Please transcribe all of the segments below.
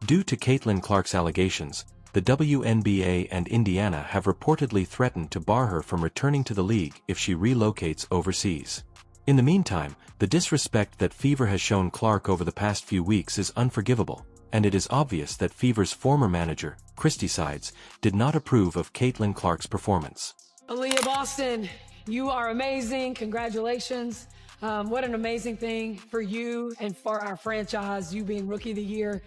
Due to Caitlin Clark's allegations, the WNBA and Indiana have reportedly threatened to bar her from returning to the league if she relocates overseas. In the meantime, the disrespect that Fever has shown Clark over the past few weeks is unforgivable, and it is obvious that Fever's former manager, Christy Sides, did not approve of Caitlin Clark's performance. Aaliyah Boston, you are amazing. Congratulations. What an amazing thing for you and for our franchise, you being Rookie of the Year.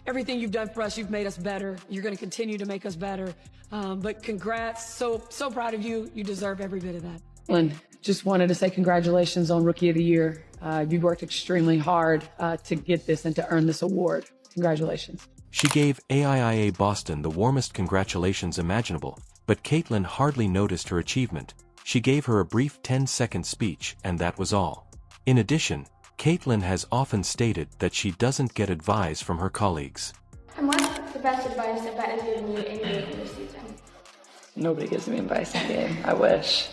Everything you've done for us, you've made us better. You're going to continue to make us better. But congrats. So proud of you. You deserve every bit of that. And just wanted to say congratulations on Rookie of the Year. You worked extremely hard to get this and to earn this award. Congratulations. She gave AIIA Boston the warmest congratulations imaginable, but Caitlin hardly noticed her achievement. She gave her a brief 10-second speech, and that was all. In addition, Caitlin has often stated that she doesn't get advice from her colleagues. And what's the best advice that has given you any game this season? Nobody gives me advice in the game. I wish.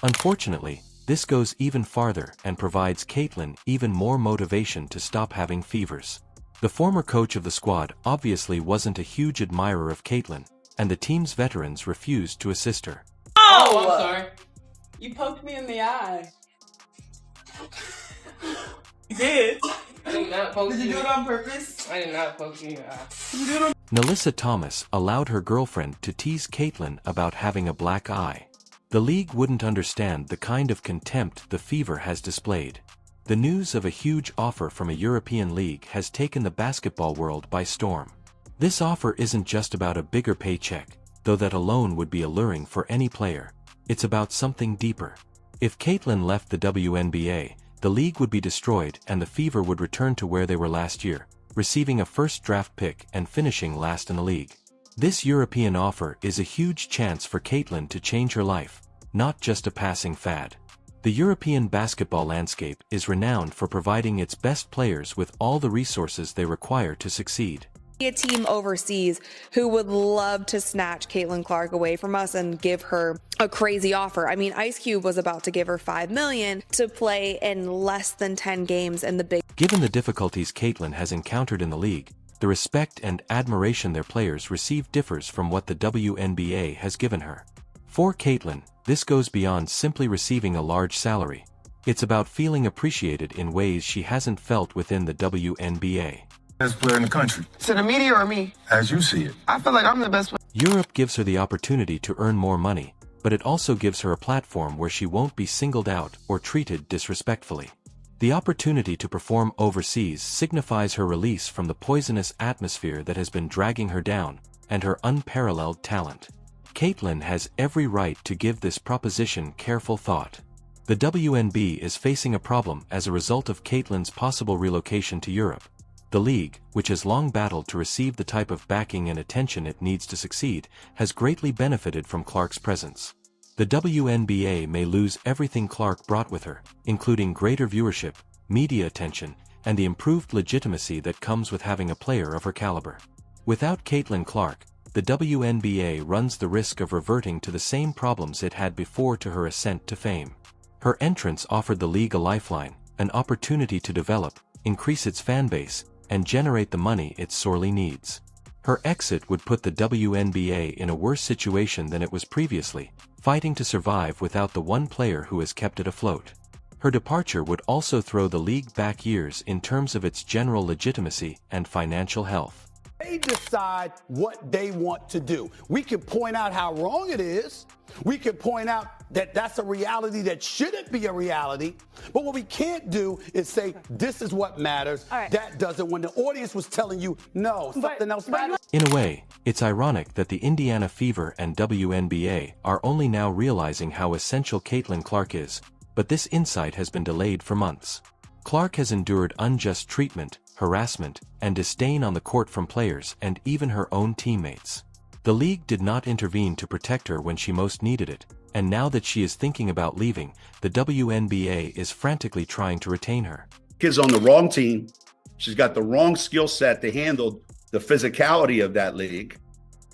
Unfortunately, this goes even farther and provides Caitlin even more motivation to stop having fevers. The former coach of the squad obviously wasn't a huge admirer of Caitlin, and the team's veterans refused to assist her. Oh, I'm sorry. You poked me in the eye. You did? I did not poke you. Did you do it on purpose? I did not poke you in the eye. You did it on Melissa Thomas allowed her girlfriend to tease Caitlin about having a black eye. The league wouldn't understand the kind of contempt the Fever has displayed. The news of a huge offer from a European league has taken the basketball world by storm. This offer isn't just about a bigger paycheck, though that alone would be alluring for any player. It's about something deeper. If Caitlin left the WNBA, the league would be destroyed and the Fever would return to where they were last year, receiving a first draft pick and finishing last in the league. This European offer is a huge chance for Caitlin to change her life, not just a passing fad. The European basketball landscape is renowned for providing its best players with all the resources they require to succeed. A team overseas who would love to snatch Caitlin Clark away from us and give her a crazy offer. I mean, Ice Cube was about to give her $5 million to play in less than 10 games in the Big. Given the difficulties Caitlin has encountered in the league, the respect and admiration their players receive differs from what the WNBA has given her. For Caitlin, this goes beyond simply receiving a large salary. It's about feeling appreciated in ways she hasn't felt within the WNBA. Best player in the country. To the media or me? As you see it. I feel like I'm the best player. Europe gives her the opportunity to earn more money, but it also gives her a platform where she won't be singled out or treated disrespectfully. The opportunity to perform overseas signifies her release from the poisonous atmosphere that has been dragging her down, and her unparalleled talent. Caitlin has every right to give this proposition careful thought. The WNBA is facing a problem as a result of Caitlin's possible relocation to Europe. The league, which has long battled to receive the type of backing and attention it needs to succeed, has greatly benefited from Clark's presence. The WNBA may lose everything Clark brought with her, including greater viewership, media attention, and the improved legitimacy that comes with having a player of her caliber. Without Caitlin Clark, the WNBA runs the risk of reverting to the same problems it had before to her ascent to fame. Her entrance offered the league a lifeline, an opportunity to develop, increase its fan base, and generate the money it sorely needs. Her exit would put the WNBA in a worse situation than it was previously, fighting to survive without the one player who has kept it afloat. Her departure would also throw the league back years in terms of its general legitimacy and financial health. They decide what they want to do. We can point out how wrong it is. We can point out that that's a reality that shouldn't be a reality. But what we can't do is say, this is what matters. Right. That doesn't, when the audience was telling you, no, something else matters. In a way, it's ironic that the Indiana Fever and WNBA are only now realizing how essential Caitlin Clark is, but this insight has been delayed for months. Clark has endured unjust treatment, harassment, and disdain on the court from players and even her own teammates. The league did not intervene to protect her when she most needed it, and now that she is thinking about leaving, the WNBA is frantically trying to retain her. Kid's on the wrong team. She's got the wrong skill set to handle the physicality of that league.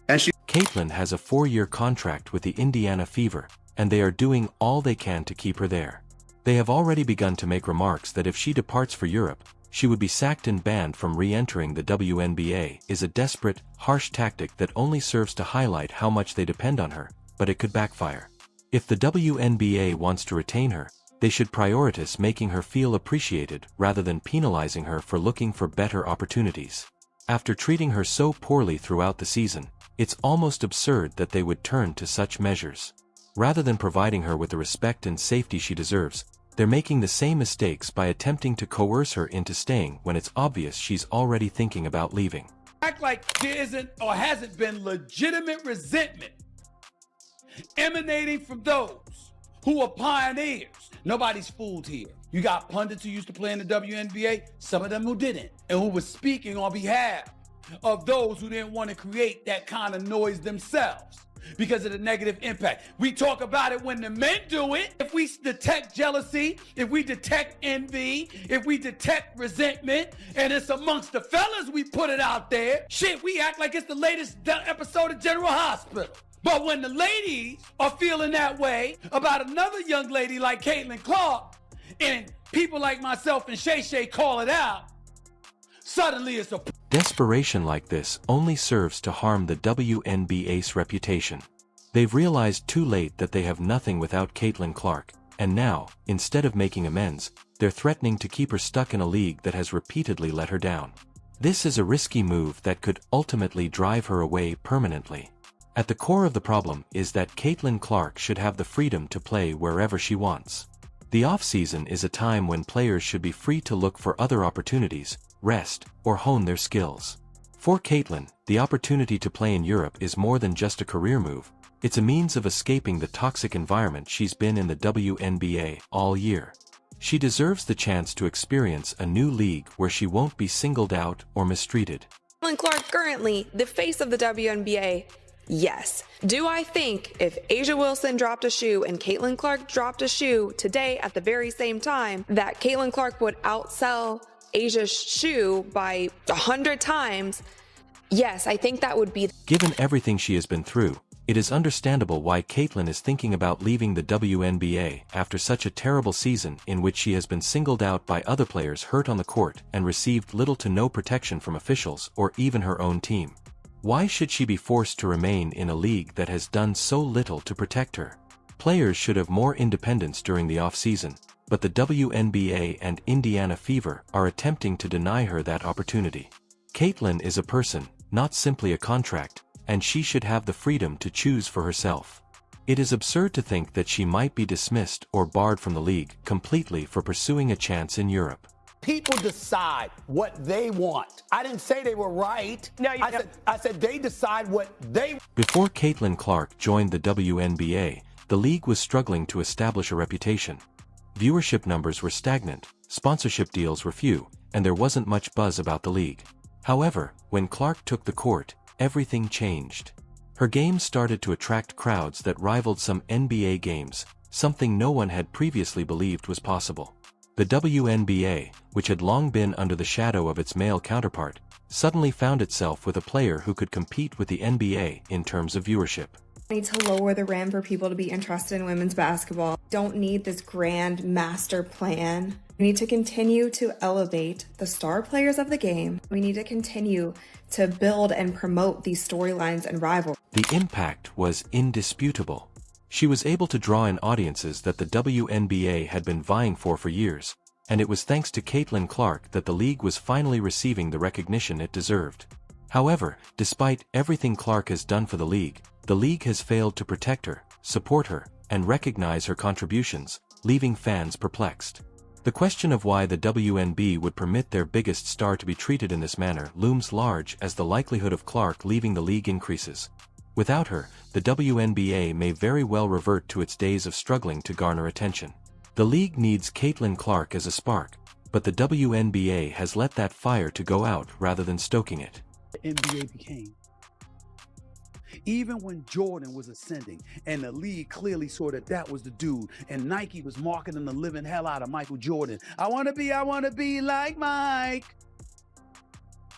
And Caitlin has a 4-year contract with the Indiana Fever, and they are doing all they can to keep her there. They have already begun to make remarks that if she departs for Europe, she would be sacked and banned from re-entering the WNBA, is a desperate, harsh tactic that only serves to highlight how much they depend on her, but it could backfire. If the WNBA wants to retain her, they should prioritize making her feel appreciated rather than penalizing her for looking for better opportunities. After treating her so poorly throughout the season, it's almost absurd that they would turn to such measures. Rather than providing her with the respect and safety she deserves, they're making the same mistakes by attempting to coerce her into staying when it's obvious she's already thinking about leaving. Act like there isn't or hasn't been legitimate resentment emanating from those who are pioneers. Nobody's fooled here. You got pundits who used to play in the WNBA, some of them who didn't, and who were speaking on behalf of those who didn't want to create that kind of noise themselves because of the negative impact. We talk about it when the men do it. If we detect jealousy, if we detect envy, if we detect resentment, and it's amongst the fellas, we put it out there. Shit, we act like it's the latest episode of General Hospital. But when the ladies are feeling that way about another young lady like Caitlin Clark, and people like myself and Shay Shay call it out, suddenly it's a... Desperation like this only serves to harm the WNBA's reputation. They've realized too late that they have nothing without Caitlin Clark, and now, instead of making amends, they're threatening to keep her stuck in a league that has repeatedly let her down. This is a risky move that could ultimately drive her away permanently. At the core of the problem is that Caitlin Clark should have the freedom to play wherever she wants. The off-season is a time when players should be free to look for other opportunities, rest, or hone their skills. For Caitlin, the opportunity to play in Europe is more than just a career move. It's a means of escaping the toxic environment she's been in the WNBA all year. She deserves the chance to experience a new league where she won't be singled out or mistreated. Caitlin Clark currently the face of the WNBA. Yes. Do I think if A'ja Wilson dropped a shoe and Caitlin Clark dropped a shoe today at the very same time, that Caitlin Clark would outsell A'ja's shoe by 100 times? Yes, I think that would be... Given everything she has been through, it is understandable why Caitlin is thinking about leaving the WNBA after such a terrible season in which she has been singled out by other players hurt on the court and received little to no protection from officials or even her own team. Why should she be forced to remain in a league that has done so little to protect her? Players should have more independence during the off-season, but the WNBA and Indiana Fever are attempting to deny her that opportunity. Caitlin is a person, not simply a contract, and she should have the freedom to choose for herself. It is absurd to think that she might be dismissed or barred from the league completely for pursuing a chance in Europe. People decide what they want. I didn't say they were right. No, I said they decide what they... Before Caitlin Clark joined the WNBA, the league was struggling to establish a reputation. Viewership numbers were stagnant, sponsorship deals were few, and there wasn't much buzz about the league. However, when Clark took the court, everything changed. Her game started to attract crowds that rivaled some NBA games, something no one had previously believed was possible. The WNBA, which had long been under the shadow of its male counterpart, suddenly found itself with a player who could compete with the NBA in terms of viewership. We need to lower the rim for people to be interested in women's basketball. Don't need this grand master plan. We need to continue to elevate the star players of the game. We need to continue to build and promote these storylines and rivalries. The impact was indisputable. She was able to draw in audiences that the WNBA had been vying for years, and it was thanks to Caitlin Clark that the league was finally receiving the recognition it deserved. However, despite everything Clark has done for the league has failed to protect her, support her, and recognize her contributions, leaving fans perplexed. The question of why the WNBA would permit their biggest star to be treated in this manner looms large as the likelihood of Clark leaving the league increases. Without her, the WNBA may very well revert to its days of struggling to garner attention. The league needs Caitlin Clark as a spark, but the WNBA has let that fire to go out rather than stoking it. The NBA became. Even when Jordan was ascending and the league clearly saw that was the dude, and Nike was marketing the living hell out of Michael Jordan. I want to be like Mike.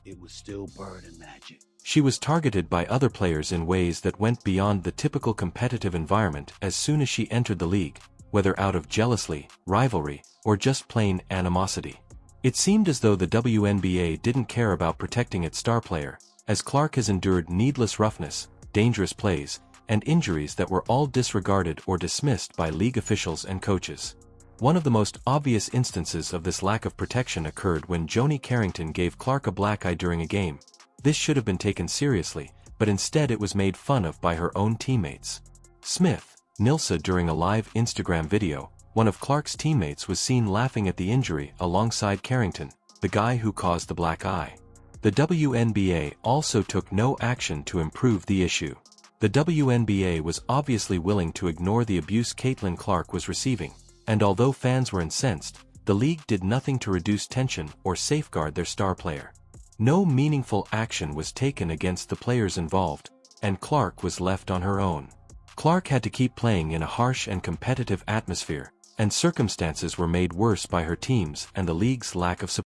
It was still Bird and Magic. She was targeted by other players in ways that went beyond the typical competitive environment as soon as she entered the league, whether out of jealousy, rivalry, or just plain animosity. It seemed as though the WNBA didn't care about protecting its star player, as Clark has endured needless roughness, dangerous plays, and injuries that were all disregarded or dismissed by league officials and coaches. One of the most obvious instances of this lack of protection occurred when Joni Carrington gave Clark a black eye during a game. This should have been taken seriously, but instead it was made fun of by her own teammates. Smith, Nilsa. During a live Instagram video, one of Clark's teammates was seen laughing at the injury alongside Carrington, the guy who caused the black eye. The WNBA also took no action to improve the issue. The WNBA was obviously willing to ignore the abuse Caitlin Clark was receiving, and although fans were incensed, the league did nothing to reduce tension or safeguard their star player. No meaningful action was taken against the players involved, and Clark was left on her own. Clark had to keep playing in a harsh and competitive atmosphere, and circumstances were made worse by her teams and the league's lack of support.